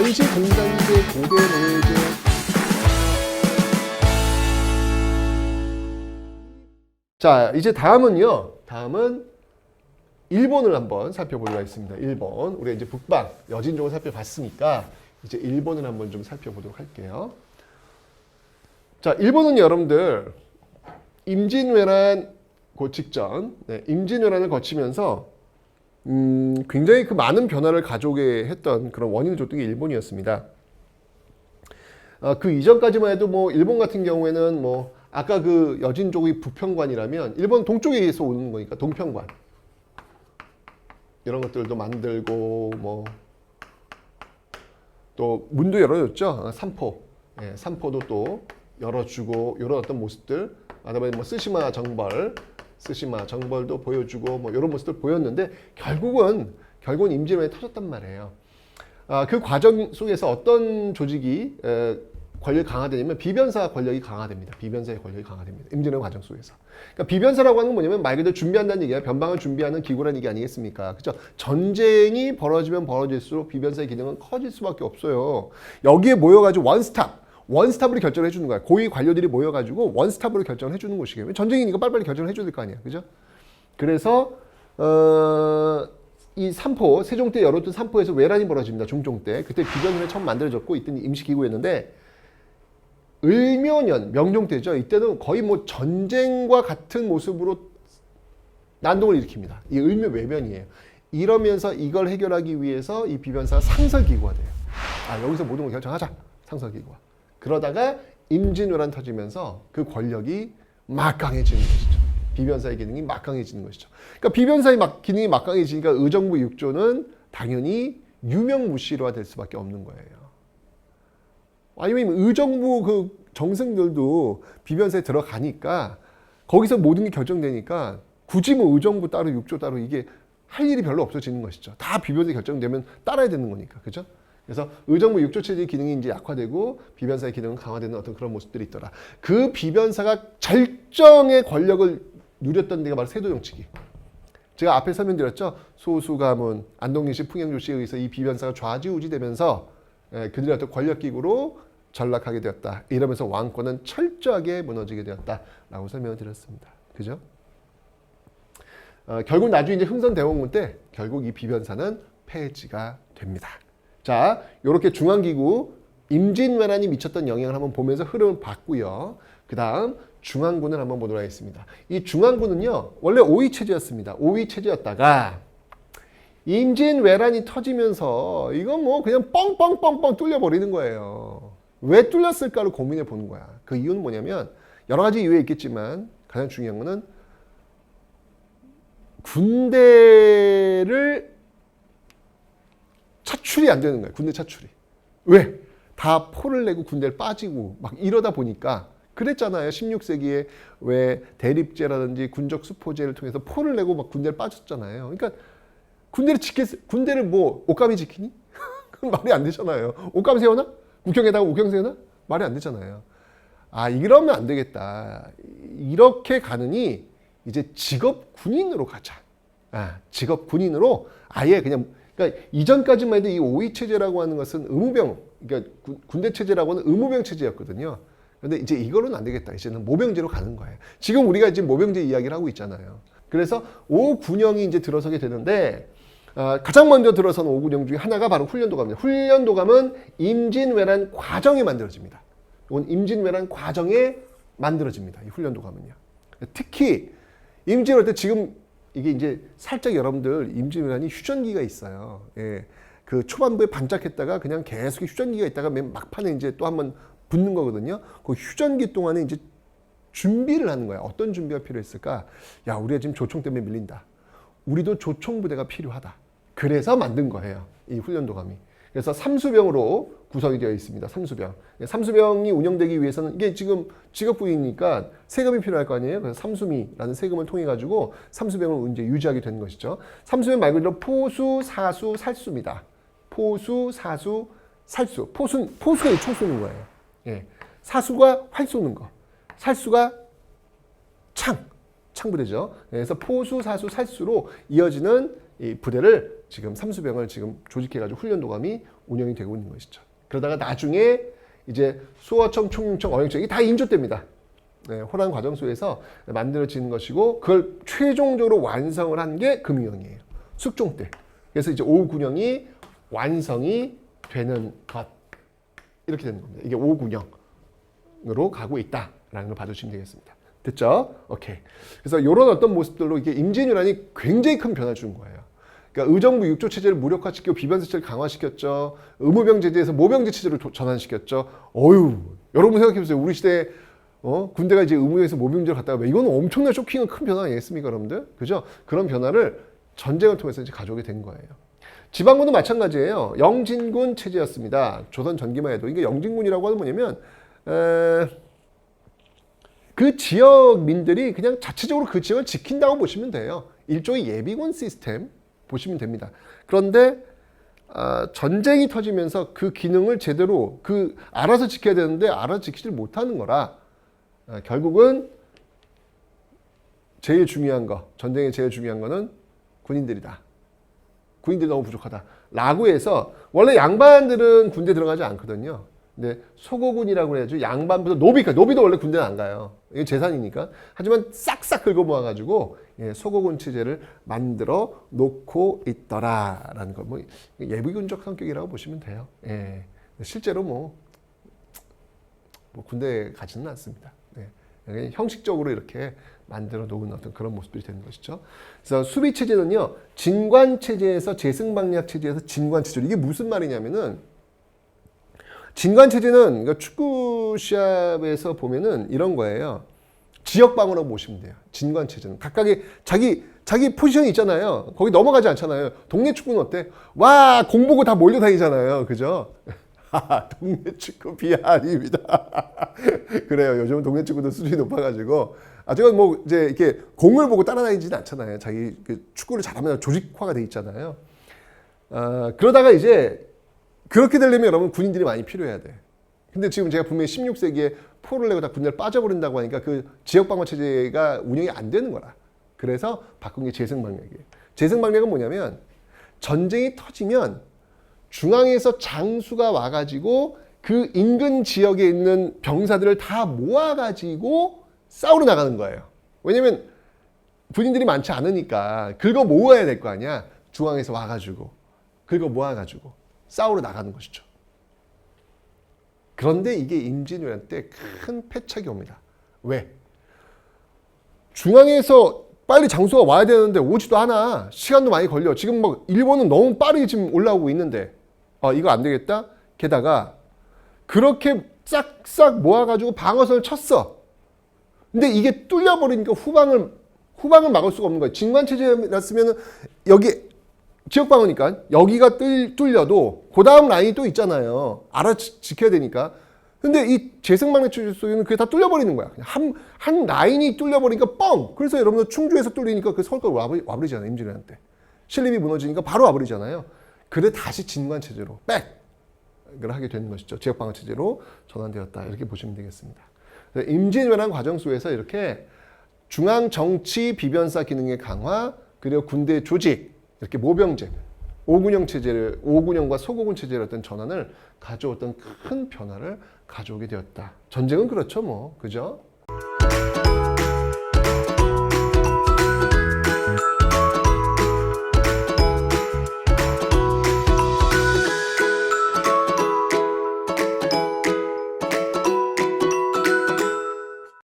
원시 공산제 고대 노예제. 자, 이제 다음은 일본을 한번 살펴보도록 하겠습니다. 일본. 우리가 이제 북방, 여진족을 살펴봤으니까 이제 일본을 한번 좀 살펴보도록 할게요. 자, 일본은 여러분들 임진왜란 그 직전, 임진왜란을 거치면서 굉장히 그 많은 변화를 가져오게 했던 그런 원인을 줬던 게 일본이었습니다. 그 이전까지만 해도 뭐 일본 같은 경우에는 뭐 아까 그 여진족의 부평관이라면 일본 동쪽에서 오는 거니까 동평관 이런 것들도 만들고 뭐 또 문도 열어줬죠. 삼포, 삼포도 또 열어주고 이런 어떤 모습들, 그다음에 뭐 쓰시마 정벌도 보여주고 뭐 이런 모습들 보였는데 결국은 임진왜란이 터졌단 말이에요. 그 과정 속에서 어떤 조직이 권력이 강화되냐면 비변사 권력이 강화됩니다. 비변사의 권력이 강화됩니다. 임진왜란 과정 속에서. 그러니까 비변사라고 하는 건 뭐냐면 말 그대로 준비한다는 얘기야. 변방을 준비하는 기구라는 얘기 아니겠습니까? 그렇죠? 전쟁이 벌어지면 벌어질수록 비변사의 기능은 커질 수밖에 없어요. 여기에 모여가지고 원스톱으로 결정을 해주는 거야. 고위 관료들이 모여가지고 원스톱으로 결정을 해주는 곳이에요. 전쟁이니까 빨리빨리 결정을 해줘야 될 거 아니야. 그죠? 그래서 이 삼포, 세종 때 열었던 삼포에서 외란이 벌어집니다. 중종 때. 그때 비변사가 처음 만들어졌고 이때는 임시기구였는데 을묘년, 명종 때죠. 이때는 거의 뭐 전쟁과 같은 모습으로 난동을 일으킵니다. 이 을묘 외변이에요. 이러면서 이걸 해결하기 위해서 이 비변사가 상설기구가 돼요. 여기서 모든 걸 결정하자. 상설기구가. 그러다가 임진왜란 터지면서 그 권력이 막강해지는 것이죠. 비변사의 기능이 막강해지는 것이죠. 그러니까 비변사의 기능이 막강해지니까 의정부 6조는 당연히 유명무실화 될 수밖에 없는 거예요. 아니면 의정부 그 정승들도 비변사에 들어가니까 거기서 모든 게 결정되니까 굳이 뭐 의정부 따로 6조 따로 이게 할 일이 별로 없어지는 것이죠. 다 비변사에 결정되면 따라야 되는 거니까. 그죠? 그래서 의정부 6조 체제의 기능이 이제 약화되고 비변사의 기능은 강화되는 어떤 그런 모습들이 있더라. 그 비변사가 절정의 권력을 누렸던 데가 바로 세도정치기. 제가 앞에 설명드렸죠. 소수가문, 안동인시, 풍영조씨에 의해서 이 비변사가 좌지우지되면서 그들의 어떤 권력기구로 전락하게 되었다. 이러면서 왕권은 철저하게 무너지게 되었다라고 설명을 드렸습니다. 그죠? 결국 나중에 이제 흥선대원군 때 결국 이 비변사는 폐지가 됩니다. 자, 이렇게 중앙기구 임진왜란이 미쳤던 영향을 한번 보면서 흐름을 봤고요. 그 다음 중앙군을 한번 보도록 하겠습니다. 이 중앙군은요, 원래 5위 체제였습니다. 5위 체제였다가 임진왜란이 터지면서 이건 뭐 그냥 뻥뻥뻥뻥 뚫려버리는 거예요. 왜 뚫렸을까를 고민해 보는 거야. 그 이유는 뭐냐면 여러 가지 이유가 있겠지만 가장 중요한 거는 군대를 차출이 안 되는 거예요. 군대 차출이. 왜? 다 포를 내고 군대를 빠지고 막 이러다 보니까 그랬잖아요. 16세기에 왜 대립제라든지 군적 수포제를 통해서 포를 내고 막 군대를 빠졌잖아요. 그러니까 군대를 뭐 옷감이 지키니? 그건 말이 안 되잖아요. 옷감 세워놔? 국경에다가 옥경 세워놔? 말이 안 되잖아요. 이러면 안 되겠다. 이렇게 가느니 이제 직업 군인으로 가자. 직업 군인으로 아예 그냥 그러니까 이전까지만 해도 이 5위 체제라고 하는 것은 의무병, 그러니까 군대 체제라고 하는 의무병 체제였거든요. 근데 이제 이거는 안 되겠다. 이제는 모병제로 가는 거예요. 지금 우리가 지금 모병제 이야기를 하고 있잖아요. 그래서 5군형이 이제 들어서게 되는데 가장 먼저 들어선 5군형 중에 하나가 바로 훈련도감입니다. 훈련도감은 임진왜란 과정에 만들어집니다. 이건 임진왜란 과정에 만들어집니다. 이 훈련도감은요. 특히 임진왜란 때 지금 이게 이제 살짝 여러분들 임진왜란이 휴전기가 있어요. 그 초반부에 반짝했다가 그냥 계속 휴전기가 있다가 맨 막판에 이제 또 한번 붙는 거거든요. 그 휴전기 동안에 이제 준비를 하는 거야. 어떤 준비가 필요했을까? 야, 우리가 지금 조총 때문에 밀린다. 우리도 조총부대가 필요하다. 그래서 만든 거예요. 이 훈련도감이. 그래서 삼수병으로 구성이 되어 있습니다. 삼수병. 삼수병이 운영되기 위해서는 이게 지금 직업군이니까 세금이 필요할 거 아니에요. 그래서 삼수미라는 세금을 통해 가지고 삼수병을 이제 유지하게 된 것이죠. 삼수병 말 그대로 포수, 사수, 살수입니다. 포수, 사수, 살수. 포수가 이 총 쏘는 거예요. 사수가 활 쏘는 거. 살수가 창부대죠. 그래서 포수, 사수, 살수로 이어지는 이 부대를 지금 삼수병을 지금 조직해가지고 훈련도감이 운영이 되고 있는 것이죠. 그러다가 나중에 이제 수어청, 총융청, 어영청 이게 다 인조대입니다. 네, 호란 과정소에서 만들어지는 것이고 그걸 최종적으로 완성을 한 게 금융형이에요. 숙종 때. 그래서 이제 5군형이 완성이 되는 것 이렇게 되는 겁니다. 이게 5군형으로 가고 있다라는 걸 봐주시면 되겠습니다. 됐죠? 오케이. 그래서 이런 어떤 모습들로 이게 임진왜란이 굉장히 큰 변화를 준 거예요. 그러니까 의정부 육조 체제를 무력화시키고 비변 체제를 강화시켰죠. 의무병 제도에서 모병제 체제로 전환시켰죠. 어유, 여러분 생각해보세요. 우리 시대에 군대가 이제 의무에서 모병제로 갔다가 이거는 엄청난 쇼킹한 큰 변화 아니겠습니까, 여러분들? 그죠? 그런 변화를 전쟁을 통해서 이제 가져오게 된 거예요. 지방군도 마찬가지예요. 영진군 체제였습니다. 조선 전기만 해도 이게 영진군이라고 하는 뭐냐면 그 지역민들이 그냥 자체적으로 그 지역을 지킨다고 보시면 돼요. 일종의 예비군 시스템 보시면 됩니다. 그런데 전쟁이 터지면서 그 기능을 제대로 알아서 지켜야 되는데 알아서 지키지 못하는 거라 결국은 제일 중요한 거, 전쟁의 제일 중요한 거는 군인들이다. 군인들이 너무 부족하다. 라고 해서 원래 양반들은 군대 들어가지 않거든요. 근데 소고군이라고 해야죠. 양반부터 노비도 원래 군대는 안 가요. 이게 재산이니까. 하지만 싹싹 긁어 모아가지고 소고군 체제를 만들어 놓고 있더라라는 거. 뭐 예비군적 성격이라고 보시면 돼요. 예. 실제로 뭐 군대 가지는 않습니다. 예. 형식적으로 이렇게 만들어 놓은 어떤 그런 모습들이 되는 것이죠. 그래서 수비 체제는요, 진관 체제에서 재승방략 체제에서 진관 체제로 이게 무슨 말이냐면은 진관 체제는 그러니까 축구 시합에서 보면은 이런 거예요. 지역 방어라고 보시면 돼요. 진관 체제는 각각의 자기 포지션이 있잖아요. 거기 넘어가지 않잖아요. 동네 축구는 어때? 와, 공 보고 다 몰려다니잖아요. 그죠? 동네 축구 비하입니다. 그래요. 요즘은 동네 축구도 수준이 높아가지고 아직은 뭐 이제 이렇게 공을 보고 따라다니지는 않잖아요. 자기 축구를 잘하면 조직화가 돼 있잖아요. 그러다가 이제 그렇게 되려면 여러분 군인들이 많이 필요해야 돼. 근데 지금 제가 분명히 16세기에 포를 내고 다 군대를 빠져버린다고 하니까 그 지역방어 체제가 운영이 안 되는 거라. 그래서 바꾼 게 재승방략이에요. 재승방략은 뭐냐면 전쟁이 터지면 중앙에서 장수가 와가지고 그 인근 지역에 있는 병사들을 다 모아가지고 싸우러 나가는 거예요. 왜냐면 군인들이 많지 않으니까 긁어 모아야 될 거 아니야. 중앙에서 와가지고 긁어 모아가지고 싸우러 나가는 것이죠. 그런데 이게 임진왜란 때 큰 패착이 옵니다. 왜? 중앙에서 빨리 장수가 와야 되는데 오지도 않아. 시간도 많이 걸려. 지금 막 일본은 너무 빠르게 지금 올라오고 있는데 이거 안 되겠다. 게다가 그렇게 싹싹 모아가지고 방어선을 쳤어. 근데 이게 뚫려버리니까 후방을 막을 수가 없는 거예요. 진관체제였으면 여기 지역방어니까 여기가 뚫려도 그 다음 라인이 또 있잖아요. 알아 지켜야 되니까. 근데 이 재승방략 체제 속에는 그게 다 뚫려버리는 거야. 그냥 한 라인이 뚫려버리니까 뻥! 그래서 여러분들 충주에서 뚫리니까 그 서울까지 와버리잖아요. 임진왜란 때. 신림이 무너지니까 바로 와버리잖아요. 그래 다시 진관체제로 백을 하게 되는 것이죠. 지역방어체제로 전환되었다. 이렇게 보시면 되겠습니다. 임진왜란 과정 속에서 이렇게 중앙정치 비변사 기능의 강화, 그리고 군대 조직, 이렇게 모병제, 5군형 체제를 5군형과 소고군 체제의 어떤 전환을 가져왔던 큰 변화를 가져오게 되었다. 전쟁은 그렇죠, 뭐. 그죠?